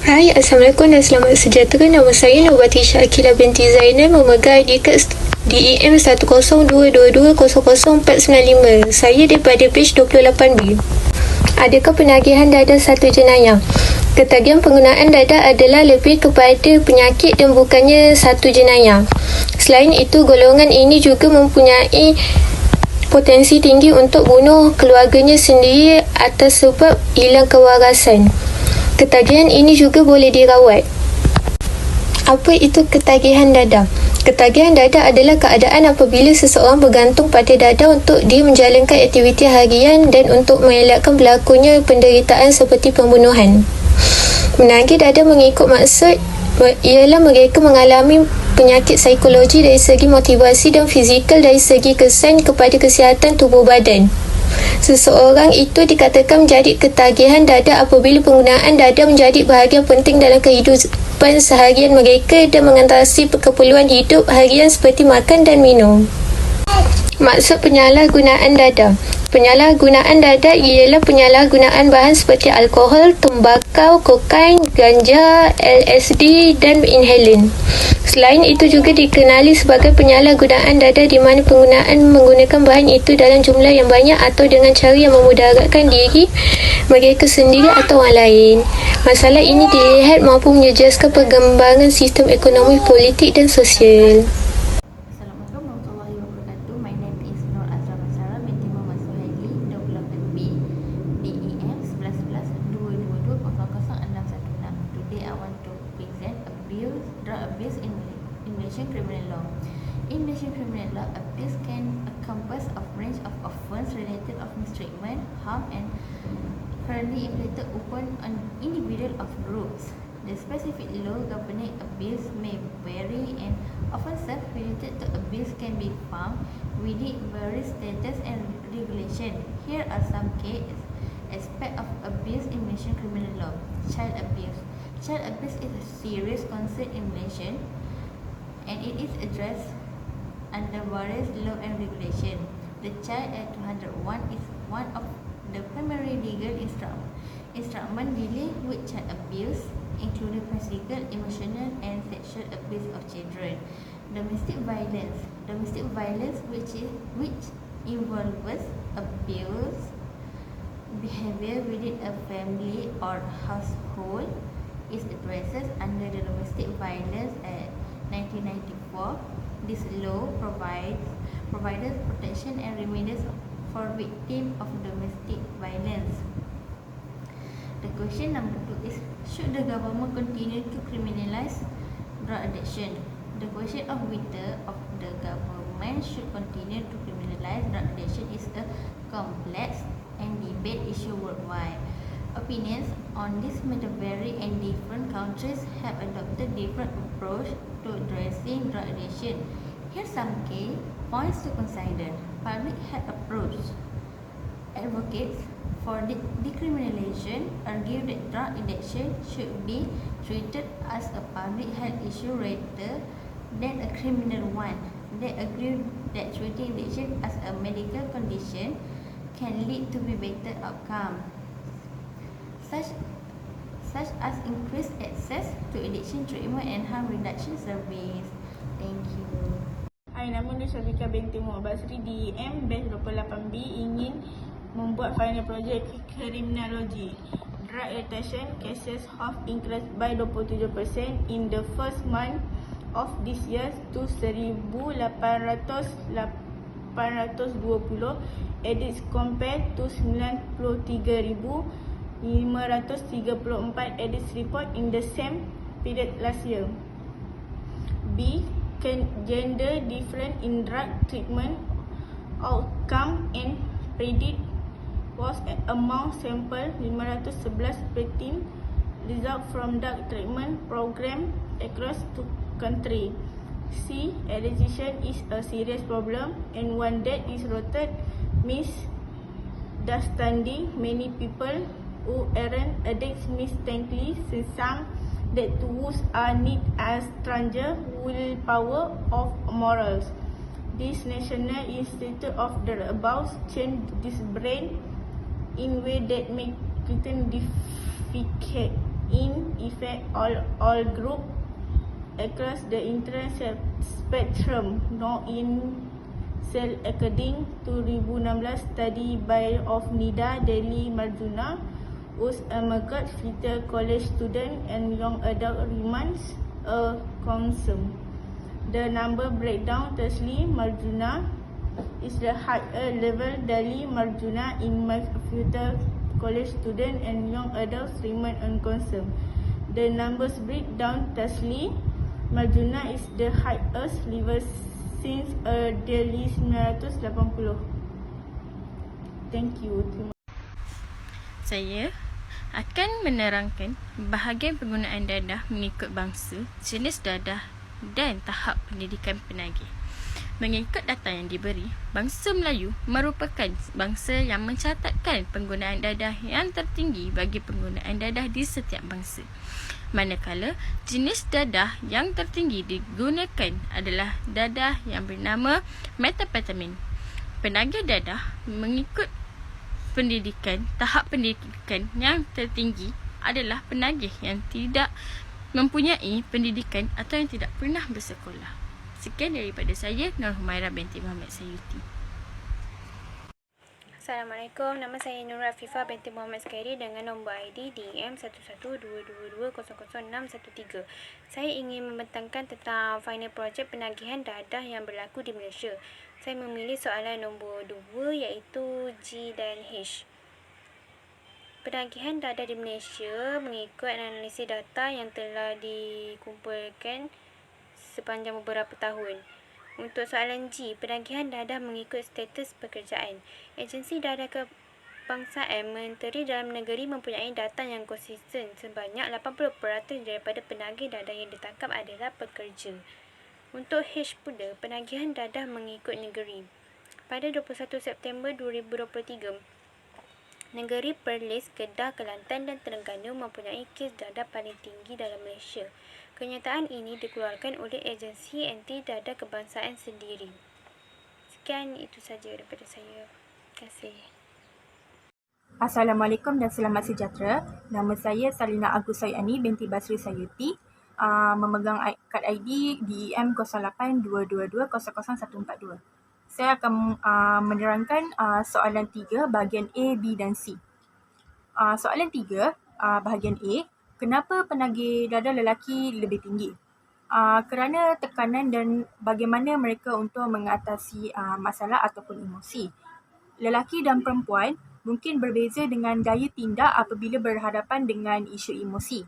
Hai, Assalamualaikum dan selamat sejahtera. Nama saya Nurbatisha Akila binti Zainal, memegang ID kad DEM 1022200495. Saya daripada batch 28B. Adakah penagihan dadah satu jenayah? Ketagihan penggunaan dadah adalah lebih kepada penyakit dan bukannya satu jenayah. Selain itu, golongan ini juga mempunyai potensi tinggi untuk bunuh keluarganya sendiri atas sebab hilang kewarasan. Ketagihan ini juga boleh dirawat. Apa itu ketagihan dadah? Ketagihan dadah adalah keadaan apabila seseorang bergantung pada dadah untuk dia menjalankan aktiviti harian dan untuk mengelakkan berlakunya penderitaan seperti pembunuhan. Menagih dadah mengikut maksud ialah mereka mengalami penyakit psikologi dari segi motivasi dan fizikal dari segi kesan kepada kesihatan tubuh badan. Seseorang itu dikatakan menjadi ketagihan dadah apabila penggunaan dadah menjadi bahagian penting dalam kehidupan seharian mereka dan mengatasi keperluan hidup harian seperti makan dan minum. Maksud penyalahgunaan dadah. Penyalahgunaan dadah ialah penyalahgunaan bahan seperti alkohol, tembakau, kokain, ganja, LSD dan inhalan. Selain itu juga dikenali sebagai penyalahgunaan dadah di mana penggunaan menggunakan bahan itu dalam jumlah yang banyak atau dengan cara yang memudaratkan diri mereka sendiri atau orang lain. Masalah ini dilihat mampu menjejaskan perkembangan sistem ekonomi, politik dan sosial. Assalamualaikum warahmatullahi wabarakatuh. My name is Nur Azra Masara binti Muhammad Suhaili, 28B, DEM 11-222-00616. Today I want to present drug abuse in Malaysian criminal law. In Malaysian criminal law, abuse can encompass a range of offence related of mistreatment, harm and currently inflicted upon an individual of groups. The specific law governing abuse may vary and offences related to abuse can be found within various status and regulation. Here are some key aspects of abuse in Malaysian criminal law. Child abuse. Child abuse is a serious concern in Malaysia and it is addressed under various law and regulation. The Child Act 201 is one of the primary legal instrument dealing with child abuse, including physical, emotional and sexual abuse of children. Domestic violence. Domestic violence which involves abuse behavior within a family or household is addressed under the Domestic Violence Act 1994. This law provides protection and remedies for victims of domestic violence. The question number 2 is, should the government continue to criminalize drug addiction? The question of whether the government should continue to criminalize drug addiction is a complex and debate issue worldwide. Opinions on this matter vary and different countries have adopted different approach to addressing drug addiction. Here are some key points to consider. Public health approach. Advocates for decriminalization argue that drug addiction should be treated as a public health issue rather than a criminal one. They agree that treating addiction as a medical condition can lead to a better outcome, such as increased access to addiction treatment and harm reduction service. Thank you. Hai, nama Nur Syafika binti Muhammad Basri, DEM batch 28B, ingin membuat final project criminology. Drug addiction cases have increased by 27% in the first month of this year to 1,820 addicts compared to 93,534 addicts report in the same period last year. B. Gender difference in drug treatment outcome and predict was among sample 511 result from drug treatment program across the country. C. Addiction is a serious problem and one that is rooted misunderstanding. Many people who aren't addicts mistakenly see some that tools are need as stranger willpower of morals. This National Institute of the Above change this brain in way that make written difficult. in effect all group across the interest spectrum, not in cell according to 2016 study by of Nida Delhi Marjuna was amongst future college student and young adult remains a concern. The number breakdown Tesli Marjuna is the higher level Delhi Marjuna in my future college student and young adults remain unconcerned. The numbers breakdown Tesli Marjuna is the highest level since Delhi 1980. Thank you. Saya akan menerangkan bahagian penggunaan dadah mengikut bangsa, jenis dadah dan tahap pendidikan penagih. Mengikut data yang diberi, bangsa Melayu merupakan bangsa yang mencatatkan penggunaan dadah yang tertinggi bagi penggunaan dadah di setiap bangsa. Manakala jenis dadah yang tertinggi digunakan adalah dadah yang bernama methamphetamine. Penagih dadah mengikut tahap pendidikan yang tertinggi adalah penagih yang tidak mempunyai pendidikan atau yang tidak pernah bersekolah. Sekian daripada saya, Nur Humaira binti Muhammad Sayuti. Assalamualaikum, nama saya Nur Afifah binti Muhammad Sekairi dengan nombor ID DM1122200613. Saya ingin membentangkan tentang final project penagihan dadah yang berlaku di Malaysia. Saya memilih soalan nombor 2 iaitu G dan H. Penagihan dadah di Malaysia mengikut analisis data yang telah dikumpulkan sepanjang beberapa tahun. Untuk soalan G, penagihan dadah mengikut status pekerjaan. Agensi Dadah Kebangsaan Menteri Dalam Negeri mempunyai data yang konsisten. Sebanyak 80% daripada penagih dadah yang ditangkap adalah pekerja. Untuk H pula, penagihan dadah mengikut negeri. Pada 21 September 2023, negeri Perlis, Kedah, Kelantan dan Terengganu mempunyai kes dadah paling tinggi dalam Malaysia. Kenyataan ini dikeluarkan oleh agensi anti dadah kebangsaan sendiri. Sekian, itu saja daripada saya. Terima kasih. Assalamualaikum dan selamat sejahtera. Nama saya Salina Agus Sayani binti Basri Sayuti. Memegang kad ID DEM 0822200142. Saya akan menerangkan soalan 3 bahagian A, B dan C. Soalan 3 bahagian A. Kenapa penagih dadah lelaki lebih tinggi? Kerana tekanan dan bagaimana mereka untuk mengatasi masalah ataupun emosi. Lelaki dan perempuan mungkin berbeza dengan daya tindak apabila berhadapan dengan isu emosi.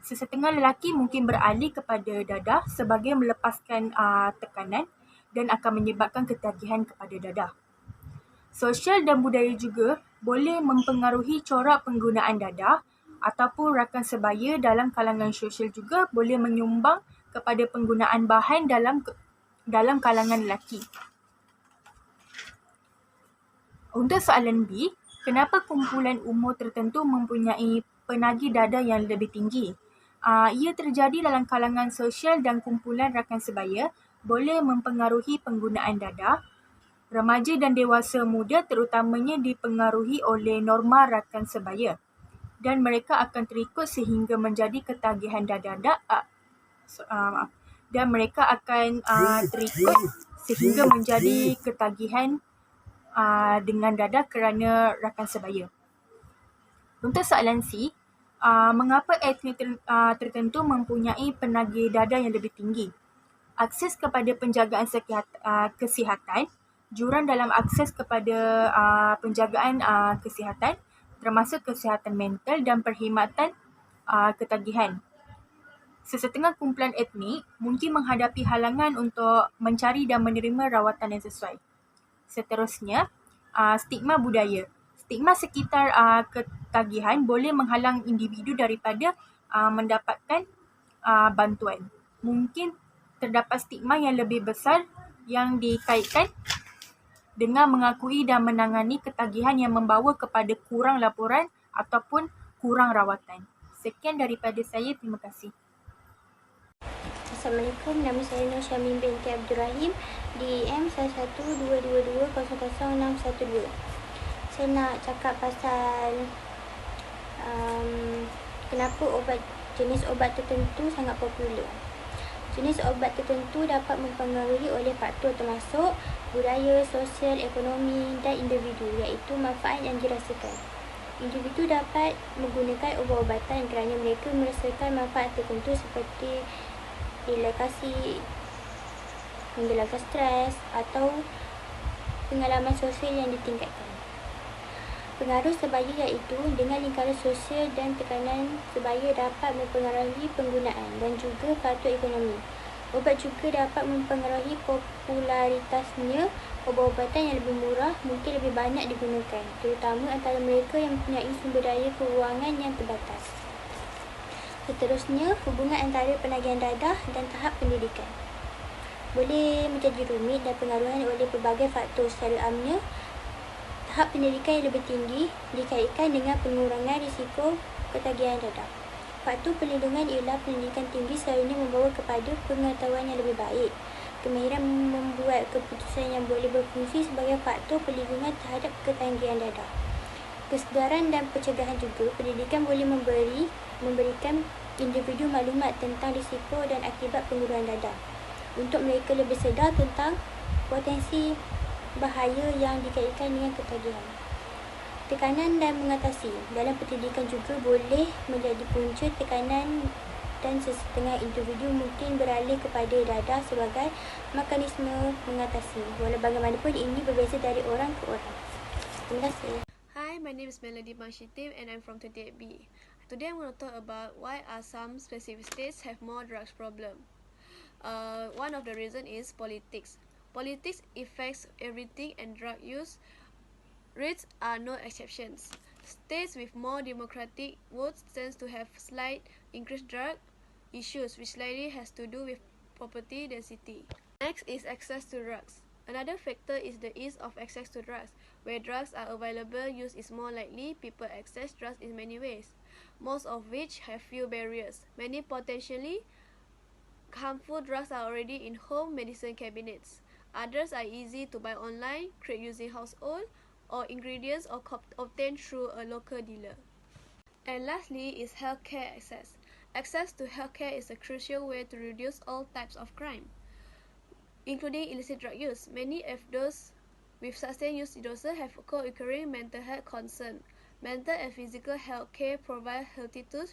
Sesetengah lelaki mungkin beralih kepada dadah sebagai melepaskan tekanan dan akan menyebabkan ketagihan kepada dadah. Sosial dan budaya juga boleh mempengaruhi corak penggunaan dadah ataupun rakan sebaya dalam kalangan sosial juga boleh menyumbang kepada penggunaan bahan dalam kalangan lelaki. Untuk soalan B, kenapa kumpulan umur tertentu mempunyai penagih dadah yang lebih tinggi? Ia terjadi dalam kalangan sosial dan kumpulan rakan sebaya boleh mempengaruhi penggunaan dadah. Remaja dan dewasa muda terutamanya dipengaruhi oleh norma rakan sebaya dan mereka akan terikut sehingga menjadi ketagihan dadah dan mereka akan terikut sehingga menjadi ketagihan dengan dadah kerana rakan sebaya. Untuk soalan C, mengapa etnik tertentu mempunyai penagih dadah yang lebih tinggi? Akses kepada penjagaan kesihatan, jurang dalam akses kepada penjagaan kesihatan, termasuk kesihatan mental dan perkhidmatan ketagihan. Sesetengah kumpulan etnik mungkin menghadapi halangan untuk mencari dan menerima rawatan yang sesuai. Seterusnya, stigma budaya. Stigma sekitar ketagihan boleh menghalang individu daripada mendapatkan bantuan. Mungkin terdapat stigma yang lebih besar yang dikaitkan dengan mengakui dan menangani ketagihan yang membawa kepada kurang laporan ataupun kurang rawatan. Sekian daripada saya, terima kasih. Assalamualaikum, nama saya Nur Syamin binti Abdul Rahim, DEM 1122200612. Saya nak cakap pasal Kenapa jenis obat tertentu sangat popular? Jenis obat tertentu dapat mempengaruhi oleh faktor termasuk budaya, sosial, ekonomi dan individu, iaitu manfaat yang dirasakan. Individu dapat menggunakan ubat-ubatan kerana mereka merasakan manfaat tertentu seperti relaksasi, menghilangkan stres atau pengalaman sosial yang ditingkatkan. Pengaruh sebaya iaitu dengan lingkaran sosial dan tekanan sebaya dapat mempengaruhi penggunaan dan juga faktor ekonomi. Obat juga dapat mempengaruhi popularitasnya. Obat-obatan yang lebih murah mungkin lebih banyak digunakan, terutama antara mereka yang mempunyai sumber daya kewangan yang terbatas. Seterusnya, hubungan antara penagihan dadah dan tahap pendidikan boleh menjadi rumit dan pengaruhi oleh pelbagai faktor. Secara amnya, tahap pendidikan yang lebih tinggi dikaitkan dengan pengurangan risiko ketagihan dadah. Faktor perlindungan ialah pendidikan tinggi selalunya membawa kepada pengetahuan yang lebih baik, kemahiran membuat keputusan yang boleh berfungsi sebagai faktor perlindungan terhadap ketagihan dadah. Kesedaran dan pencegahan juga, pendidikan boleh memberikan individu maklumat tentang risiko dan akibat pengurangan dadah untuk mereka lebih sedar tentang potensi bahaya yang dikaitkan dengan ketagihan. Tekanan dan mengatasi dalam pendidikan juga boleh menjadi punca tekanan dan sesetengah individu mungkin beralih kepada dadah sebagai mekanisme mengatasi. Walau bagaimanapun ini berbeza dari orang ke orang. Terima kasih. Hi, my name is Melody Mashitim and I'm from 28B. Today I'm going to talk about why are some specific states have more drugs problem. One of the reason is politics. Politics affects everything and drug use rates are no exceptions. States with more democratic votes tends to have slight increased drug issues, which likely has to do with property density. Next is access to drugs. Another factor is the ease of access to drugs. Where drugs are available, use is more likely. People access drugs in many ways, most of which have few barriers. Many potentially harmful drugs are already in home medicine cabinets. Others are easy to buy online, create using household or ingredients or obtained through a local dealer. And lastly is healthcare access. Access to healthcare is a crucial way to reduce all types of crime, including illicit drug use. Many of those with sustained use disorder have co-occurring mental health concerns. Mental and physical health care provide healthy tools,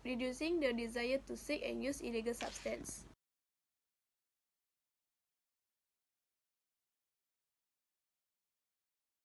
reducing the desire to seek and use illegal substances.